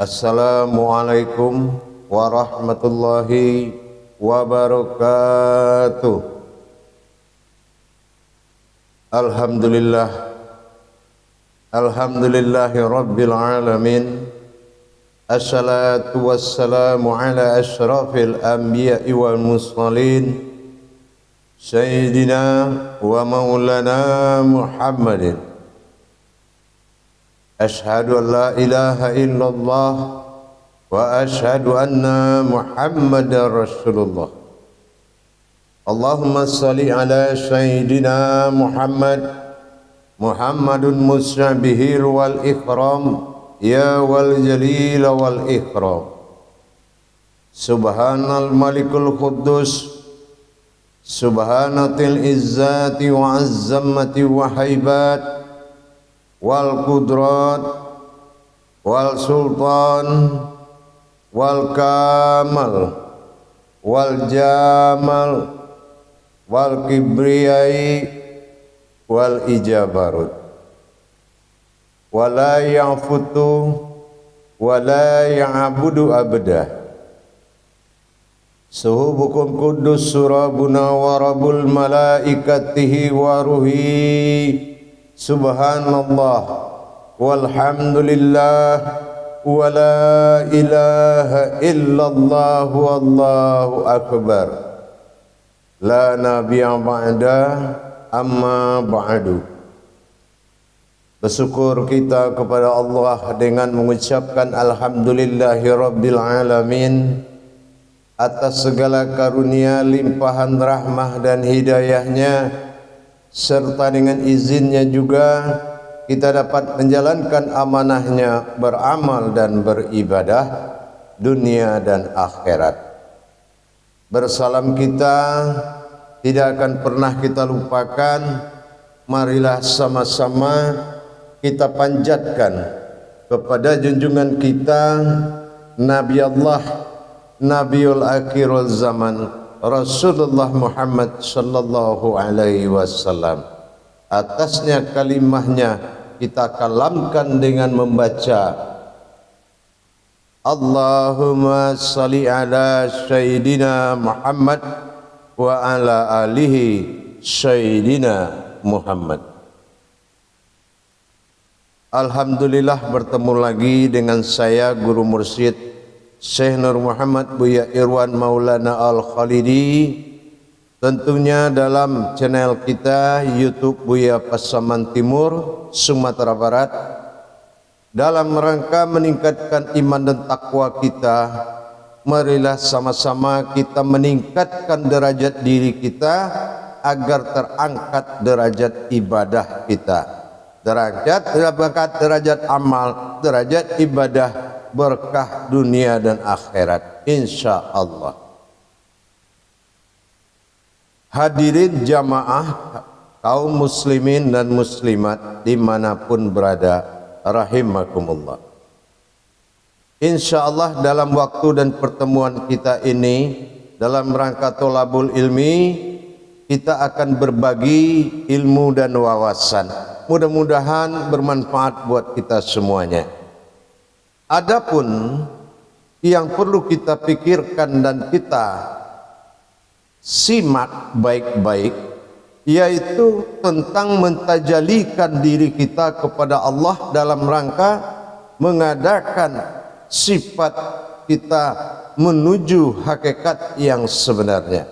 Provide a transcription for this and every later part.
Assalamualaikum warahmatullahi wabarakatuh. Alhamdulillahi rabbil alamin. Assalatu wassalamu ala asyrafil anbiya'i wal mursalin Sayyidina wa maulana Muhammadin. Ashhadu an la ilaha illallah wa ashhadu anna Muhammadar Rasulullah. Allahumma salli ala Sayyidina Muhammadun musnabihil wal ikram ya wal jalil wal ikram. Subhanal malikul quddus subhanatil izzati wa azzamati wa haibat wal qudrat wal sultan wal kamal wal jamal wal kibriyai wal ijabarut wala ya'futu wala ya'budu abdah. Suhubukum kudus surabuna wa rabbul malaikatihi wa ruhi. Subhanallah walhamdulillah wa la ilaha illallah wallahu akbar. La nabiyya ba'da amma ba'du. Bersyukur kita kepada Allah dengan mengucapkan alhamdulillahi rabbil alamin atas segala karunia, limpahan rahmah dan hidayahnya, serta dengan izinnya juga kita dapat menjalankan amanahnya, beramal dan beribadah dunia dan akhirat. Bersalam kita tidak akan pernah kita lupakan. Marilah sama-sama kita panjatkan kepada junjungan kita Nabi Allah, Nabiul Akhirul Zaman, Rasulullah Muhammad sallallahu alaihi wasallam. Atasnya kalimahnya kita kalamkan dengan membaca Allahumma salli ala Sayyidina Muhammad wa ala alihi Sayyidina Muhammad. Alhamdulillah bertemu lagi dengan saya Guru Mursyid Syekh Nur Muhammad Buya Irwan Maulana Al-Khalidi, tentunya dalam channel kita YouTube Buya Pasaman Timur, Sumatera Barat, dalam rangka meningkatkan iman dan takwa kita. Marilah sama-sama kita meningkatkan derajat diri kita agar terangkat derajat ibadah kita, derajat amal, derajat ibadah, berkah dunia dan akhirat insya Allah. Hadirin jamaah kaum muslimin dan muslimat dimanapun berada, rahimakumullah. Insya Allah dalam waktu dan pertemuan kita ini, dalam rangka tolabul ilmi, kita akan berbagi ilmu dan wawasan. Mudah-mudahan bermanfaat buat kita semuanya. Adapun yang perlu kita pikirkan dan kita simak baik-baik, yaitu tentang mentajalikan diri kita kepada Allah dalam rangka mengadakan sifat kita menuju hakikat yang sebenarnya.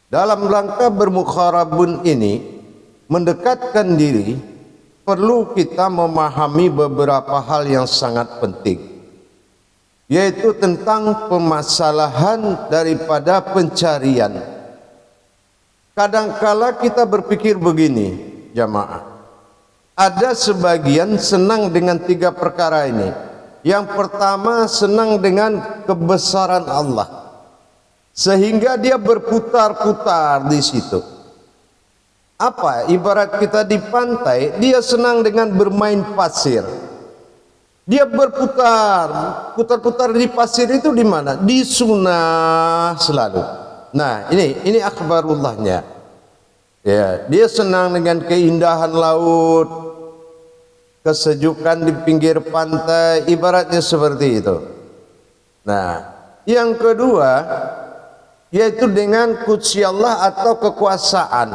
Dalam rangka bermukharabun ini, mendekatkan diri, perlu kita memahami beberapa hal yang sangat penting, yaitu tentang permasalahan daripada pencarian. Kadangkala kita berpikir begini, jamaah, ada sebagian senang dengan tiga perkara ini. Yang pertama, senang dengan kebesaran Allah, sehingga dia berputar-putar di situ. Apa? Ibarat kita di pantai, dia senang dengan bermain pasir. Dia putar-putar di pasir itu di mana? Di sunnah selalu. Nah, ini akhbarullahnya. Ya, dia senang dengan keindahan laut. kesejukan di pinggir pantai, ibaratnya seperti itu. Nah, yang kedua yaitu dengan qudsi Allah atau kekuasaan.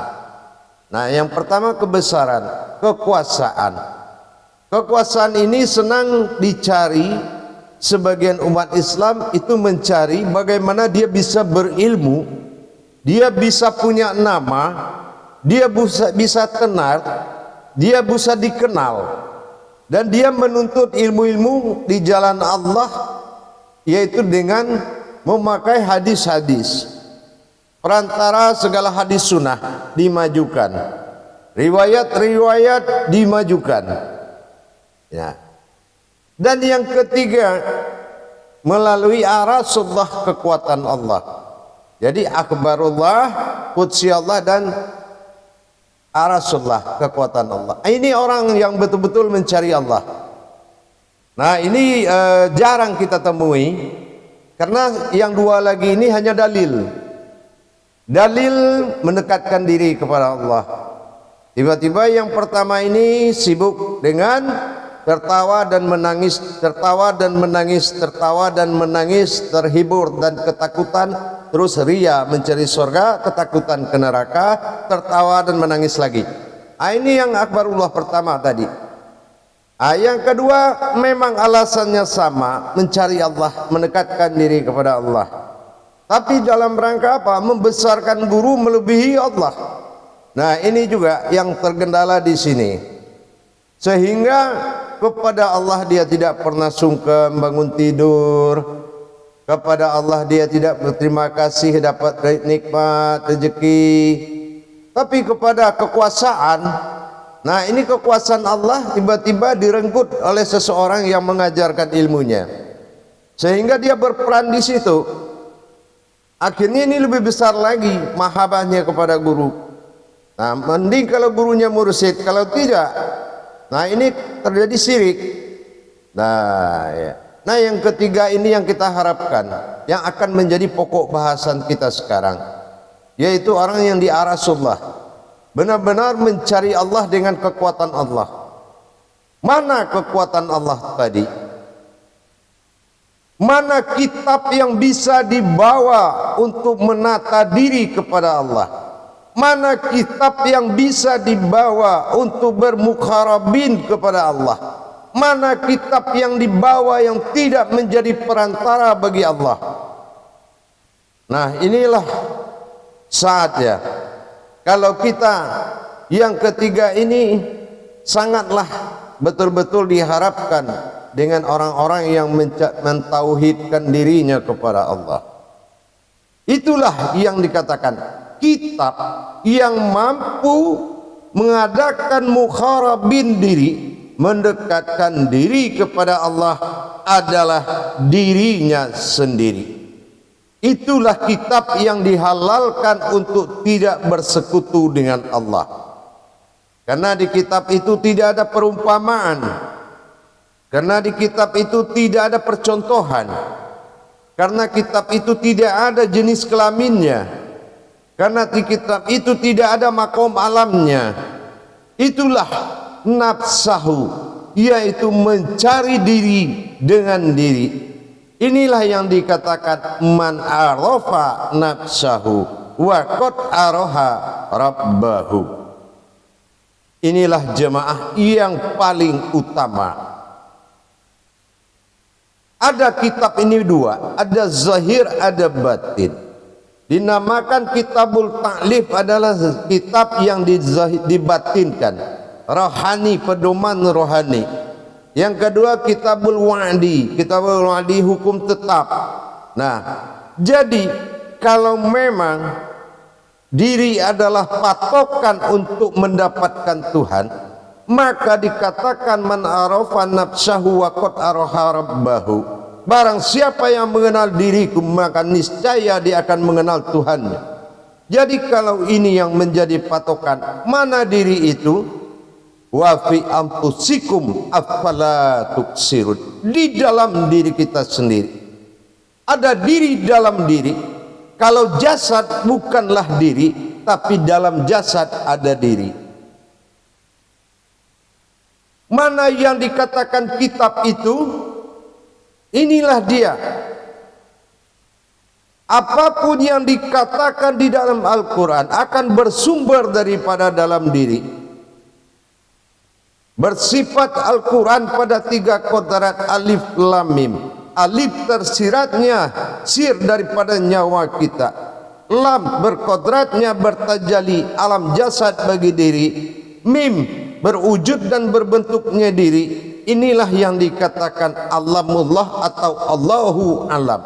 Nah, yang pertama kebesaran, kekuasaan. Kekuasaan ini senang dicari. Sebagian umat Islam itu mencari bagaimana dia bisa berilmu, dia bisa punya nama, dia bisa tenar, dia bisa dikenal, dan dia menuntut ilmu-ilmu di jalan Allah, yaitu dengan memakai hadis-hadis. Perantara segala hadis sunnah dimajukan, riwayat-riwayat dimajukan, ya. Dan yang ketiga, melalui arasullah, kekuatan Allah. Jadi akbarullah, qudsi Allah, dan arasullah, kekuatan Allah. Ini orang yang betul-betul mencari Allah. Nah, ini jarang kita temui, karena yang dua lagi ini hanya dalil. Dalil mendekatkan diri kepada Allah. Tiba-tiba yang pertama ini sibuk dengan tertawa dan menangis, tertawa dan menangis, tertawa dan menangis, terhibur dan ketakutan, terus ria mencari surga, ketakutan ke neraka, tertawa dan menangis lagi. Ini yang akbarullah pertama tadi. Yang kedua memang alasannya sama, mencari Allah, mendekatkan diri kepada Allah. Tapi dalam rangka apa? Membesarkan guru melebihi Allah. Nah, ini juga yang tergendala di sini. Sehingga kepada Allah dia tidak pernah sungkem bangun tidur, kepada Allah dia tidak berterima kasih dapat nikmat rezeki. Tapi kepada kekuasaan, nah ini kekuasaan Allah tiba-tiba direnggut oleh seseorang yang mengajarkan ilmunya, sehingga dia berperan di situ. Akhirnya ini lebih besar lagi mahabbahnya kepada guru. Nah, mending kalau gurunya mursyid, kalau tidak, nah ini terjadi syirik. Nah, ya. Nah, yang ketiga ini yang kita harapkan, yang akan menjadi pokok bahasan kita sekarang, yaitu orang yang di arasullah, benar-benar mencari Allah dengan kekuatan Allah. Mana kekuatan Allah tadi? Mana kitab yang bisa dibawa untuk menata diri kepada Allah? Mana kitab yang bisa dibawa untuk bermukharabin kepada Allah? Mana kitab yang dibawa yang tidak menjadi perantara bagi Allah? Nah, inilah saatnya. Kalau kita yang ketiga ini sangatlah betul-betul diharapkan dengan orang-orang yang mentauhidkan dirinya kepada Allah. Itulah yang dikatakan kitab yang mampu mengadakan mukharabin diri, mendekatkan diri kepada Allah adalah dirinya sendiri. Itulah kitab yang dihalalkan untuk tidak bersekutu dengan Allah. Karena di kitab itu tidak ada perumpamaan. Karena di kitab itu tidak ada percontohan. Karena kitab itu tidak ada jenis kelaminnya. Karena di kitab itu tidak ada makom alamnya. Itulah nafsahu, yaitu mencari diri dengan diri. Inilah yang dikatakan man arafa nafsahu wa qad araha rabbahu. Inilah jemaah yang paling utama. Ada kitab ini dua, ada zahir, ada batin. Dinamakan kitabul ta'lif adalah kitab yang dibatinkan, rohani, pedoman rohani. Yang kedua kitabul wa'di, kitabul wa'di hukum tetap. Nah, jadi kalau memang diri adalah patokan untuk mendapatkan Tuhan, maka dikatakan man arafa nafsahu wa qad araha rabbahu. Barang siapa yang mengenal diriku, maka niscaya dia akan mengenal Tuhannya. Jadi kalau ini yang menjadi patokan, mana diri itu? Wa fi anfusikum afala tuksirun. Di dalam diri kita sendiri. Ada diri dalam diri. Kalau jasad bukanlah diri, tapi dalam jasad ada diri. Mana yang dikatakan kitab itu, inilah dia. Apapun yang dikatakan di dalam Al-Quran akan bersumber daripada dalam diri. Bersifat Al-Quran pada 3 kodrat alif lam mim. Alif tersiratnya sir daripada nyawa kita. Lam berkodratnya bertajali alam jasad bagi diri. Mim berwujud dan berbentuknya diri. Inilah yang dikatakan Alamullah atau Allahu alam.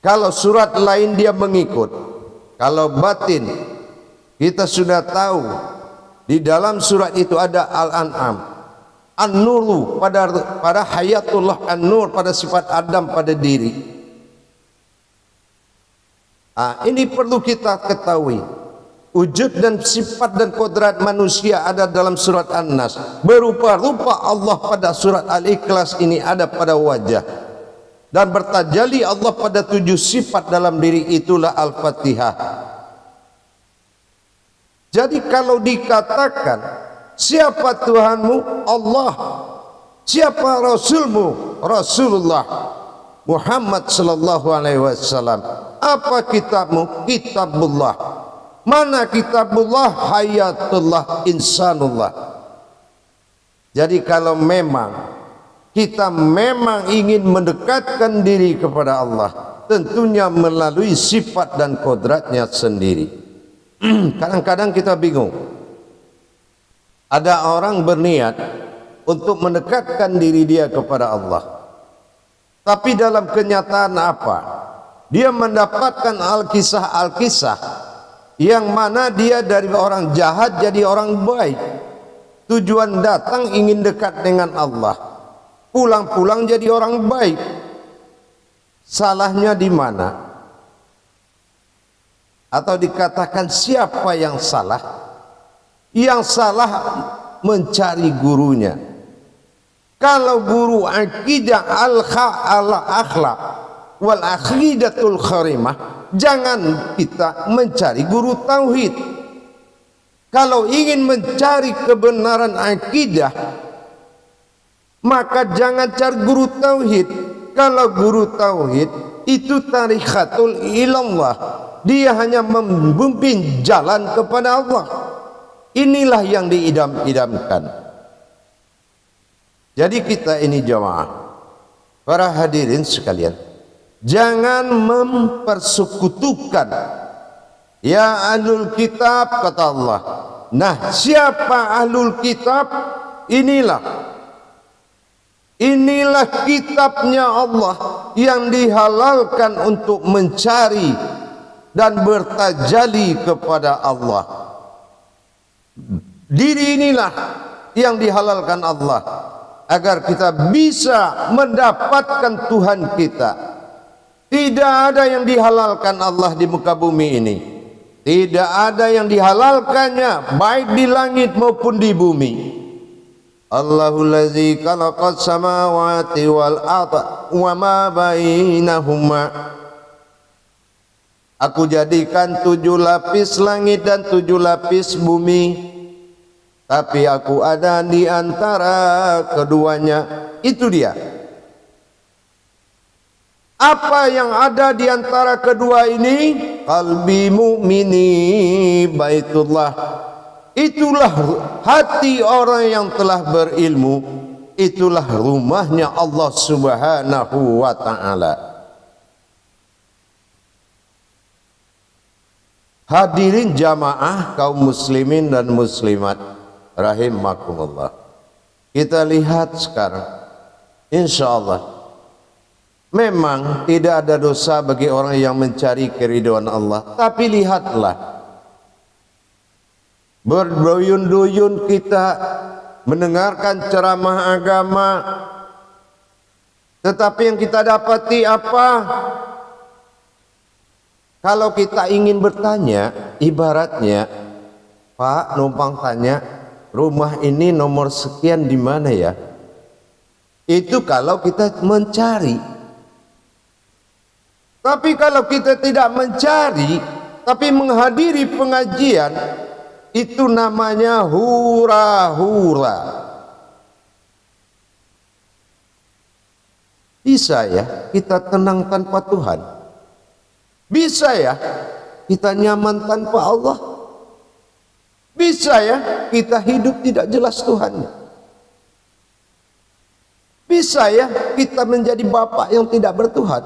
Kalau surat lain dia mengikut. Kalau batin kita sudah tahu di dalam surat itu ada Al-An'am, An-Nuru pada hayatullah, An-Nur pada sifat Adam pada diri. Ini perlu kita ketahui. Wujud dan sifat dan kodrat manusia ada dalam surat An-Nas. Berupa-rupa Allah pada surat Al-Ikhlas ini ada pada wajah. Dan bertajali Allah pada 7 sifat dalam diri, itulah Al-Fatihah. Jadi kalau dikatakan siapa Tuhanmu? Allah. Siapa Rasulmu? Rasulullah Muhammad sallallahu alaihi wasallam. Apa kitabmu? Kitabullah. Mana kitabullah? Hayatullah, insanullah. Jadi kalau memang kita memang ingin mendekatkan diri kepada Allah, tentunya melalui sifat dan kodratnya sendiri. Kadang-kadang kita bingung. Ada orang berniat untuk mendekatkan diri dia kepada Allah, tapi dalam kenyataan apa? Dia mendapatkan Alkisah yang mana dia dari orang jahat jadi orang baik. Tujuan datang ingin dekat dengan Allah, pulang-pulang jadi orang baik. Salahnya di mana? Atau dikatakan siapa yang salah? Yang salah mencari gurunya. Kalau guru akidah al-akhlaq wal aqidatul kharimah, jangan kita mencari guru tauhid. Kalau ingin mencari kebenaran akidah, maka jangan cari guru tauhid. Kalau guru tauhid itu tarikhatul ilallah, dia hanya membimbing jalan kepada Allah. Inilah yang diidam-idamkan. Jadi kita ini jamaah, para hadirin sekalian, jangan mempersekutukan ya ahlul kitab, kata Allah. Nah, siapa ahlul kitab? Inilah kitabnya Allah yang dihalalkan untuk mencari dan bertajali kepada Allah. Diri inilah yang dihalalkan Allah agar kita bisa mendapatkan Tuhan kita. Tidak ada yang dihalalkan Allah di muka bumi ini. Tidak ada yang dihalalkannya baik di langit maupun di bumi. Allahul ladzi khalaqas samawati wal arda wa ma bainahuma. Aku jadikan 7 lapis langit dan 7 lapis bumi, tapi aku ada di antara keduanya. Itu dia. Apa yang ada di antara kedua ini? Qalbi mu'mini baitullah. Itulah hati orang yang telah berilmu. Itulah rumahnya Allah subhanahu wa ta'ala. Hadirin jamaah kaum muslimin dan muslimat rahimakumullah. Kita lihat sekarang, insya Allah memang tidak ada dosa bagi orang yang mencari keridhaan Allah. Tapi lihatlah, berduyun-duyun kita mendengarkan ceramah agama, tetapi yang kita dapati apa? Kalau kita ingin bertanya, ibaratnya, Pak, numpang tanya, rumah ini nomor sekian di mana ya? Itu kalau kita mencari. Tapi kalau kita tidak mencari, tapi menghadiri pengajian, Itu namanya hura-hura. Bisa ya kita tenang tanpa Tuhan? Bisa ya kita nyaman tanpa Allah? Bisa ya kita hidup tidak jelas Tuhan? Bisa ya kita menjadi bapak yang tidak bertuhan?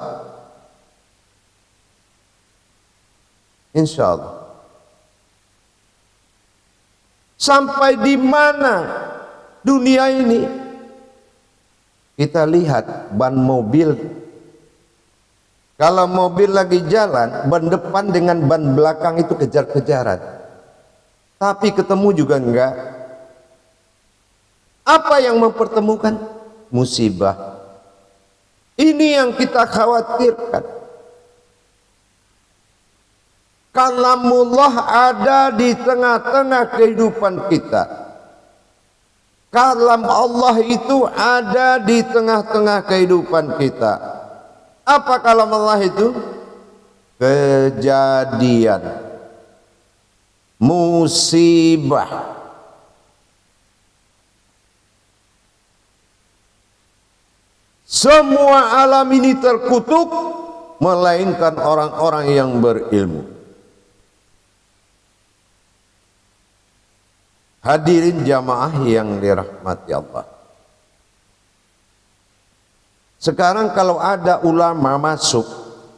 Insya Allah. Sampai di mana dunia ini? Kita lihat ban mobil. Kalau mobil lagi jalan, ban depan dengan ban belakang itu kejar-kejaran. Tapi ketemu juga enggak. Apa yang mempertemukan? Musibah. Ini yang kita khawatirkan. Kalamullah ada di tengah-tengah kehidupan kita. Kalam Allah itu ada di tengah-tengah kehidupan kita. Apa kalam Allah itu? Kejadian, musibah. Semua alam ini terkutuk, melainkan orang-orang yang berilmu. Hadirin jamaah yang dirahmati Allah. Sekarang kalau ada ulama masuk,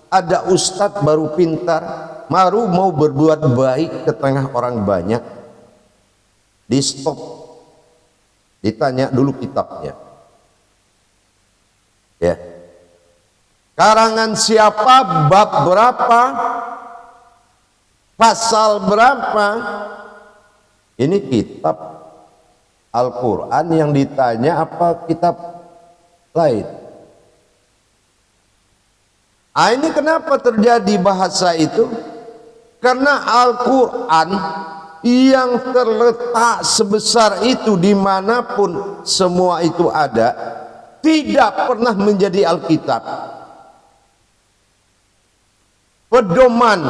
ada ustadz baru pintar, baru mau berbuat baik ke tengah orang banyak, di stop, ditanya dulu kitabnya. Ya. Karangan siapa, bab berapa, pasal berapa? Ini kitab Al-Quran yang ditanya apa kitab lain? Ini kenapa terjadi bahasa itu? Karena Al-Quran yang terletak sebesar itu dimanapun semua itu ada, tidak pernah menjadi Alkitab. Pedoman.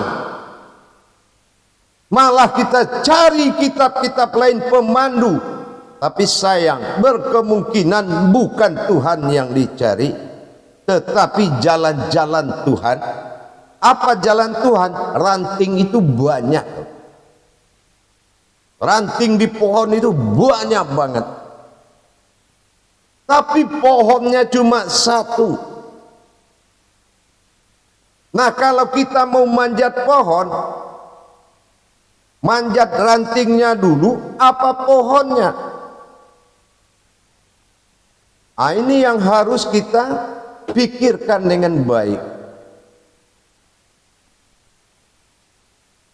Malah kita cari kitab-kitab lain pemandu. Tapi sayang, berkemungkinan bukan Tuhan yang dicari, tetapi jalan-jalan Tuhan. Apa jalan Tuhan? Ranting itu banyak. Ranting di pohon itu banyak banget. Tapi pohonnya cuma satu. Nah, kalau kita mau manjat pohon, manjat rantingnya dulu, apa pohonnya? Ini yang harus kita pikirkan dengan baik.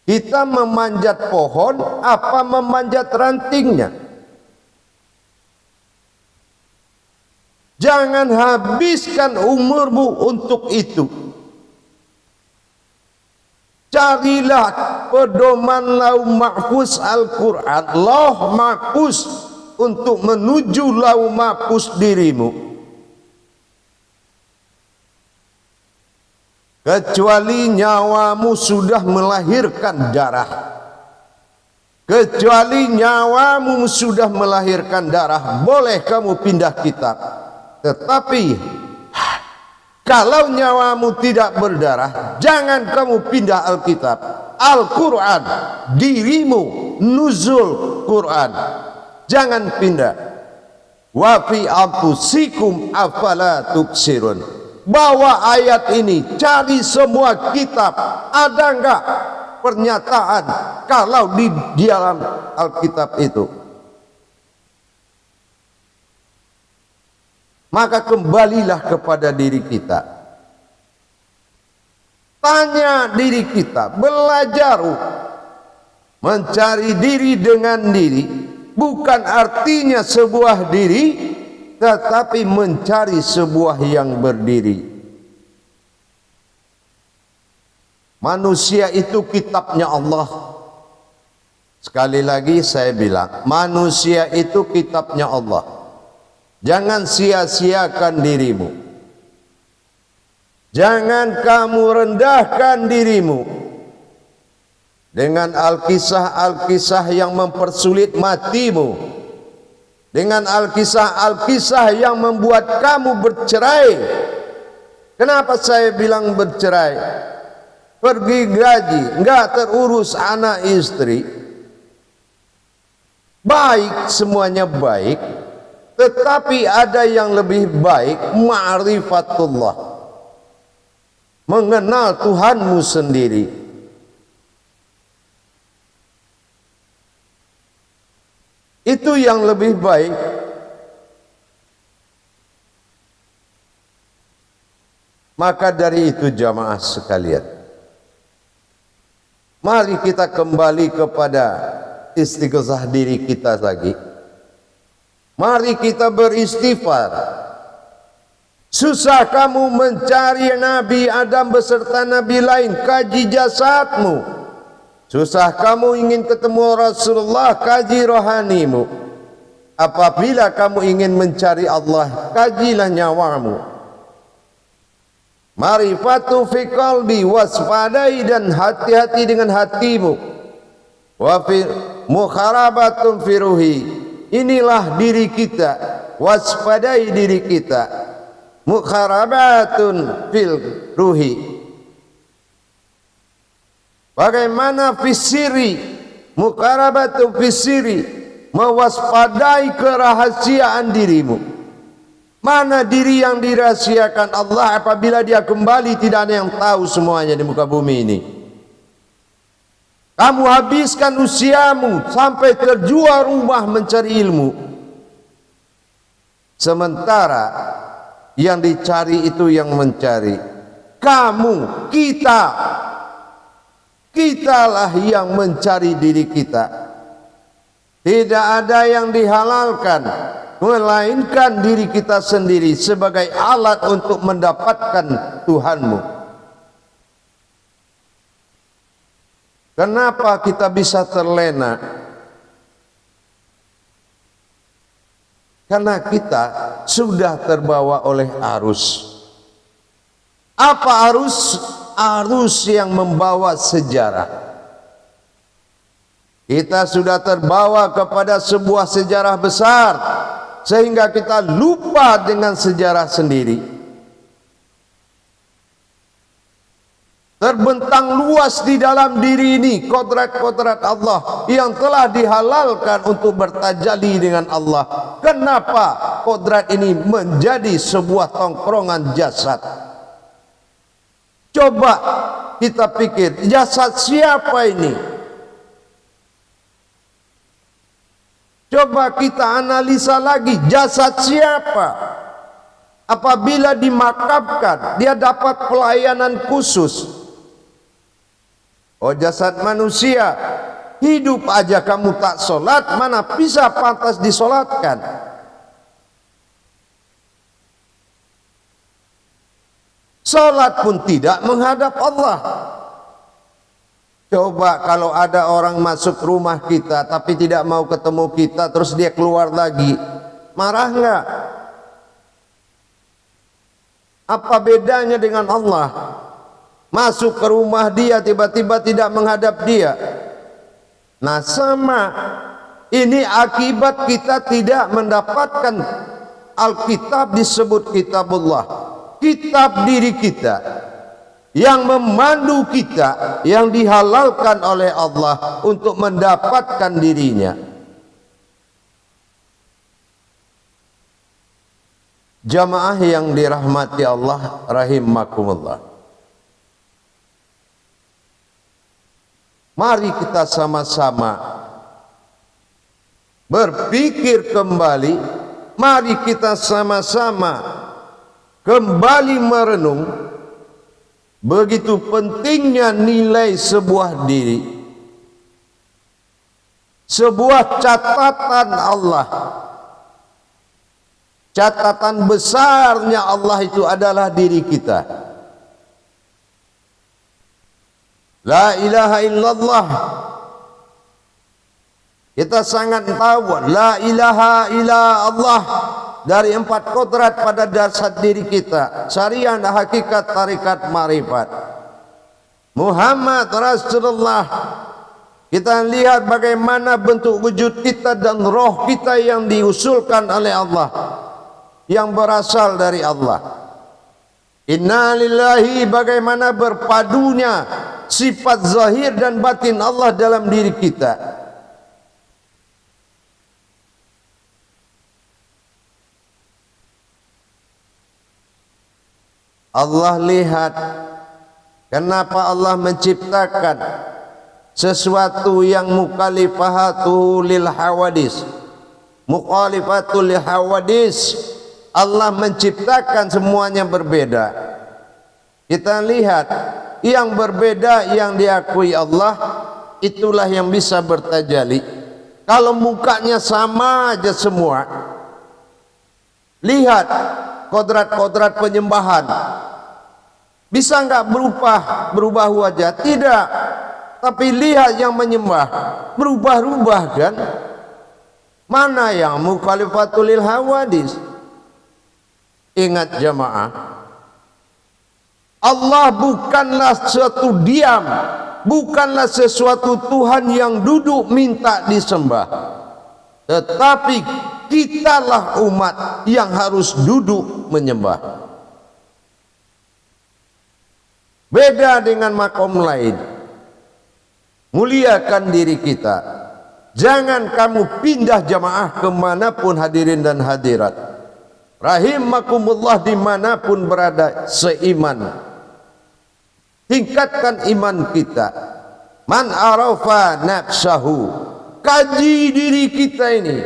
Kita memanjat pohon, apa memanjat rantingnya? Jangan habiskan umurmu untuk itu. Carilah pedoman lauh mahfuz Al-Quran, lauh mahfuz, untuk menuju lauh mahfuz dirimu. Kecuali nyawamu sudah melahirkan darah. Kecuali nyawamu sudah melahirkan darah, boleh kamu pindah kitab. Tetapi kalau nyawamu tidak berdarah, jangan kamu pindah Alkitab. Al-Quran, dirimu, nuzul Quran, jangan pindah. Wa fi anfusikum afala tubsirun. Bawa ayat ini, cari semua kitab, ada enggak pernyataan kalau di dalam Alkitab itu? Maka kembalilah kepada diri kita. Tanya diri kita, belajar mencari diri dengan diri, bukan artinya sebuah diri, tetapi mencari sebuah yang berdiri. Manusia itu kitabnya Allah. Sekali lagi saya bilang, manusia itu kitabnya Allah. Jangan sia-siakan dirimu. Jangan kamu rendahkan dirimu. dengan Alkisah-Alkisah yang mempersulit matimu, dengan Alkisah-Alkisah yang membuat kamu bercerai. Kenapa saya bilang bercerai? Pergi gaji, enggak terurus anak istri, baik, semuanya baik, tetapi ada yang lebih baik, ma'rifatullah, mengenal Tuhanmu sendiri. Itu yang lebih baik. Maka dari itu jamaah sekalian, mari kita kembali kepada istighosah diri kita lagi. Mari kita beristighfar. Susah kamu mencari Nabi Adam beserta Nabi lain, kaji jasadmu. Susah kamu ingin ketemu Rasulullah, kaji rohanimu. Apabila kamu ingin mencari Allah, kajilah nyawamu. Marifatu fi qalbi, waspadai dan hati-hati dengan hatimu. Wa fi mukharabatun fi ruhi, inilah diri kita, waspadai diri kita. Mukharabatun fil ruhi, bagaimana fisiri, mukharabatun fisiri, mewaspadai kerahasiaan dirimu. Mana diri yang dirahasiakan Allah? Apabila dia kembali tidak ada yang tahu semuanya di muka bumi ini. Kamu habiskan usiamu sampai terjual rumah mencari ilmu, sementara yang dicari itu yang mencari. Kamu, kitalah yang mencari diri kita. Tidak ada yang dihalalkan melainkan diri kita sendiri sebagai alat untuk mendapatkan Tuhanmu. Kenapa kita bisa terlena? Karena kita sudah terbawa oleh arus. Apa arus? Arus yang membawa sejarah. Kita sudah terbawa kepada sebuah sejarah besar, sehingga kita lupa dengan sejarah sendiri. Terbentang luas di dalam diri ini kodrat-kodrat Allah yang telah dihalalkan untuk bertajalli dengan Allah. Kenapa kodrat ini menjadi sebuah tongkrongan jasad? Coba kita pikir, jasad siapa ini? Coba kita analisa lagi, jasad siapa? Apabila dimakamkan, dia dapat pelayanan khusus. Oh, jasad manusia, hidup aja kamu tak sholat, mana bisa pantas disolatkan? Sholat pun tidak menghadap Allah. Coba kalau ada orang masuk rumah kita tapi tidak mau ketemu kita, terus dia keluar lagi, marah nggak? Apa bedanya dengan Allah? Masuk ke rumah dia tiba-tiba tidak menghadap dia. Nah, sama. Ini akibat kita tidak mendapatkan Alkitab, disebut kitabullah, kitab diri kita yang memandu kita, yang dihalalkan oleh Allah untuk mendapatkan dirinya. Jamaah yang dirahmati Allah rahimakumullah, mari kita sama-sama berpikir kembali. Mari kita sama-sama kembali merenung begitu pentingnya nilai sebuah diri. Sebuah catatan Allah, catatan besarnya Allah itu adalah diri kita. La ilaha illallah, kita sangat tahu la ilaha illallah dari 4 kodrat pada dasar diri kita. Syariah, hakikat, tarikat, marifat. Muhammad Rasulullah Kita lihat bagaimana bentuk wujud kita dan roh kita yang diusulkan oleh Allah, yang berasal dari Allah. Inna lillahi, bagaimana berpadunya sifat zahir dan batin Allah dalam diri kita. Allah lihat kenapa Allah menciptakan sesuatu yang mukhalifatu lil hawadis. Mukhalifatu lil hawadis, Allah menciptakan semuanya berbeda. Kita lihat yang berbeda yang diakui Allah, itulah yang bisa bertajalli. Kalau mukanya sama aja semua, lihat kodrat-kodrat penyembahan, bisa enggak berubah wajah? Tidak. Tapi lihat yang menyembah, berubah-ubah kan? Mana yang mukhalifatul lil hawadis? Ingat jamaah, Allah bukanlah suatu diam, bukanlah sesuatu Tuhan yang duduk minta disembah, tetapi kitalah umat yang harus duduk menyembah. Beda dengan makom lain. Muliakan diri kita. Jangan kamu pindah jamaah kemanapun hadirin dan hadirat. Rahimakumullah, dimanapun berada seiman. Tingkatkan iman kita. Man arafa nafsahu. Kaji diri kita ini.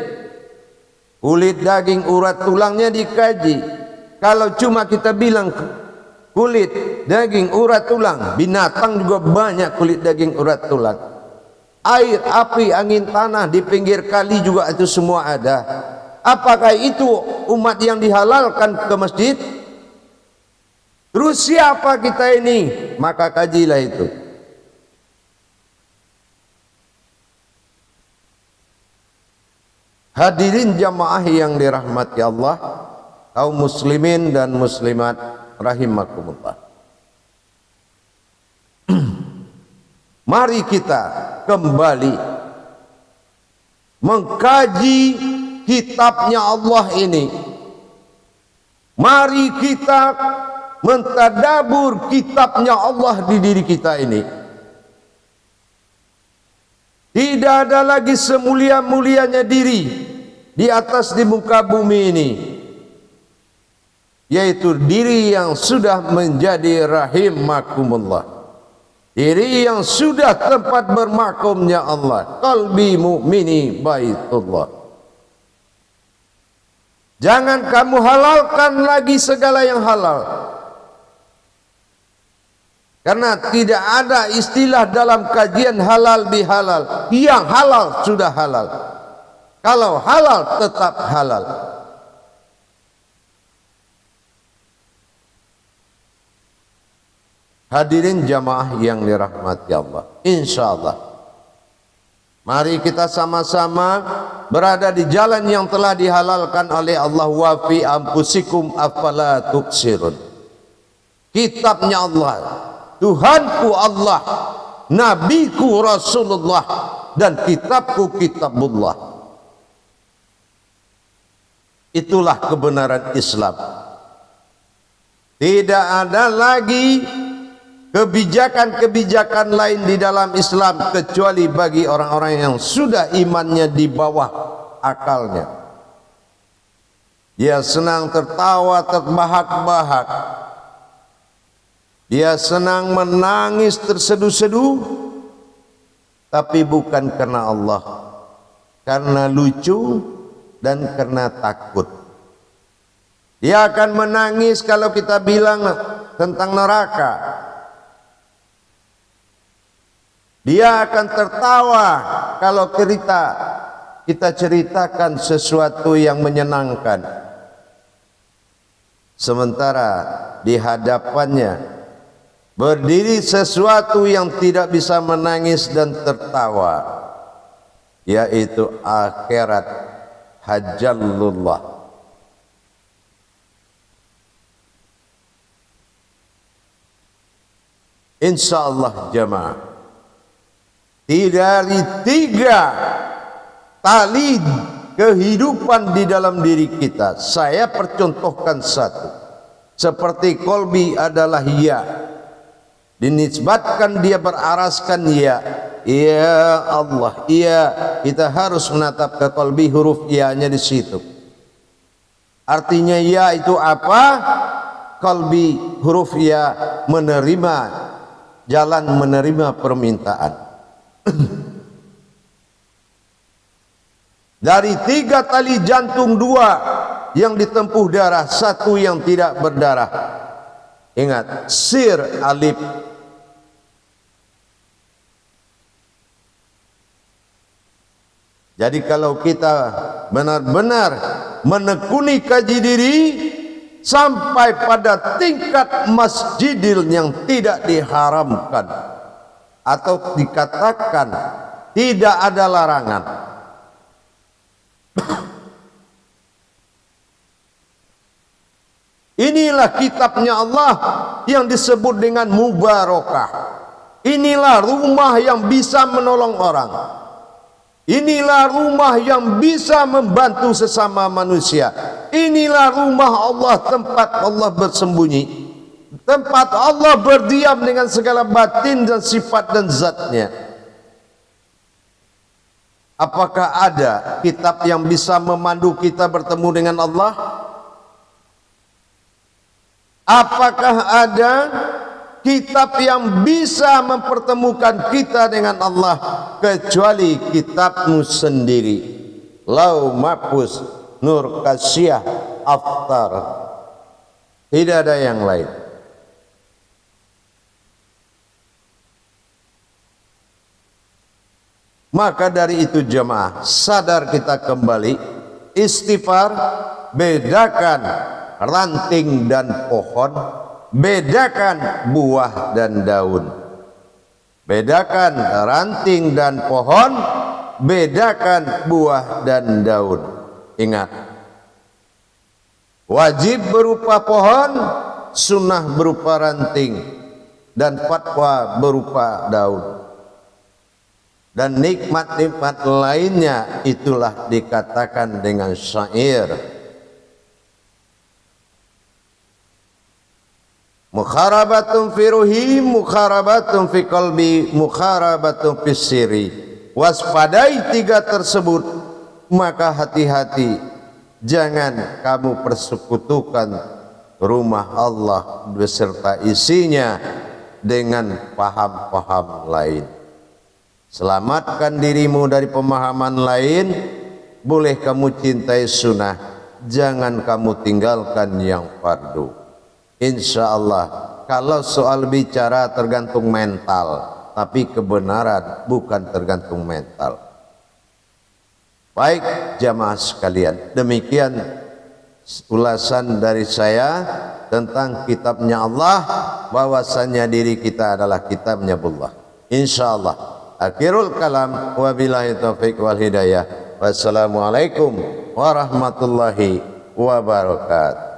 Kulit, daging, urat, tulangnya dikaji. Kalau cuma kita bilang kulit, daging, urat, tulang, binatang juga banyak kulit, daging, urat, tulang. Air, api, angin, tanah, di pinggir kali juga itu semua ada. Apakah itu umat yang dihalalkan ke masjid? Terus siapa kita ini? Maka kajilah itu. Hadirin jamaah yang dirahmati Allah, kaum muslimin dan muslimat rahimakumullah. Mari kita kembali mengkaji kitabnya Allah ini. Mari kita mentadabur kitabnya Allah di diri kita ini. Tidak ada lagi semulia-mulianya diri di atas di muka bumi ini, yaitu diri yang sudah menjadi rahimakumullah, diri yang sudah tempat bermakamnya Allah. Qalbi mu'mini baitullah. Jangan kamu halalkan lagi segala yang halal, karena tidak ada istilah dalam kajian halal bihalal. Yang halal sudah halal, kalau halal tetap halal. Hadirin jamaah yang dirahmati Allah, insyaallah mari kita sama-sama berada di jalan yang telah dihalalkan oleh Allah. Wa fi anfusikum afala tubsirun. Kitabnya Allah, Tuhanku Allah, nabiku Rasulullah, dan kitabku kitabullah. Itulah kebenaran Islam. Tidak ada lagi kebijakan-kebijakan lain di dalam Islam kecuali bagi orang-orang yang sudah imannya di bawah akalnya. Dia senang tertawa terbahak-bahak, dia senang menangis terseduh-seduh, tapi bukan karena Allah, karena lucu dan karena takut. Dia akan menangis kalau kita bilang tentang neraka. Dia akan tertawa kalau kita ceritakan sesuatu yang menyenangkan. Sementara di hadapannya berdiri sesuatu yang tidak bisa menangis dan tertawa, yaitu akhirat, hajallullah. Insyaallah jamaah, dari tiga tali kehidupan di dalam diri kita. Saya percontohkan satu. Seperti kolbi adalah ya, dinisbatkan dia beraraskan ya. Ya Allah, ya, kita harus menatap ke kolbi, huruf ya-nya di situ. Artinya ya itu apa? Kolbi, huruf ya, menerima, jalan menerima permintaan. Dari tiga tali jantung, dua yang ditempuh darah, satu yang tidak berdarah. Ingat, sir alif. Jadi kalau kita benar-benar menekuni kaji diri sampai pada tingkat masjidil yang tidak diharamkan atau dikatakan tidak ada larangan, inilah kitabnya Allah yang disebut dengan mubarakah. Inilah rumah yang bisa menolong orang. Inilah rumah yang bisa membantu sesama manusia. Inilah rumah Allah, tempat Allah bersembunyi, tempat Allah berdiam dengan segala batin dan sifat dan zatnya. Apakah ada kitab yang bisa memandu kita bertemu dengan Allah? Apakah ada kitab yang bisa mempertemukan kita dengan Allah kecuali kitabmu sendiri? Lau Mahfuz, Nur Kasiyah, Aftar. Tidak ada yang lain. Maka dari itu jemaah, sadar kita kembali, istighfar, bedakan ranting dan pohon, bedakan buah dan daun. Bedakan ranting dan pohon, bedakan buah dan daun. Ingat, wajib berupa pohon, sunnah berupa ranting, dan fatwa berupa daun. Dan nikmat-nikmat lainnya itulah dikatakan dengan syair. Mukharabatun fi ruhi, mukharabatun fi qalbi, mukharabatun fi siri. Waspadai tiga tersebut, maka hati-hati, jangan kamu persekutukan rumah Allah beserta isinya dengan paham-paham lain. Selamatkan dirimu dari pemahaman lain. Boleh kamu cintai sunnah, jangan kamu tinggalkan yang fardu. Insya Allah, kalau soal bicara tergantung mental, tapi kebenaran bukan tergantung mental. Baik jamaah sekalian, demikian ulasan dari saya tentang kitabnya Allah, bahwasannya diri kita adalah kitabnya Allah. Insya Allah. Akhirul kalam, wabillahi taufiq wal hidayah. Wassalamualaikum warahmatullahi wabarakatuh.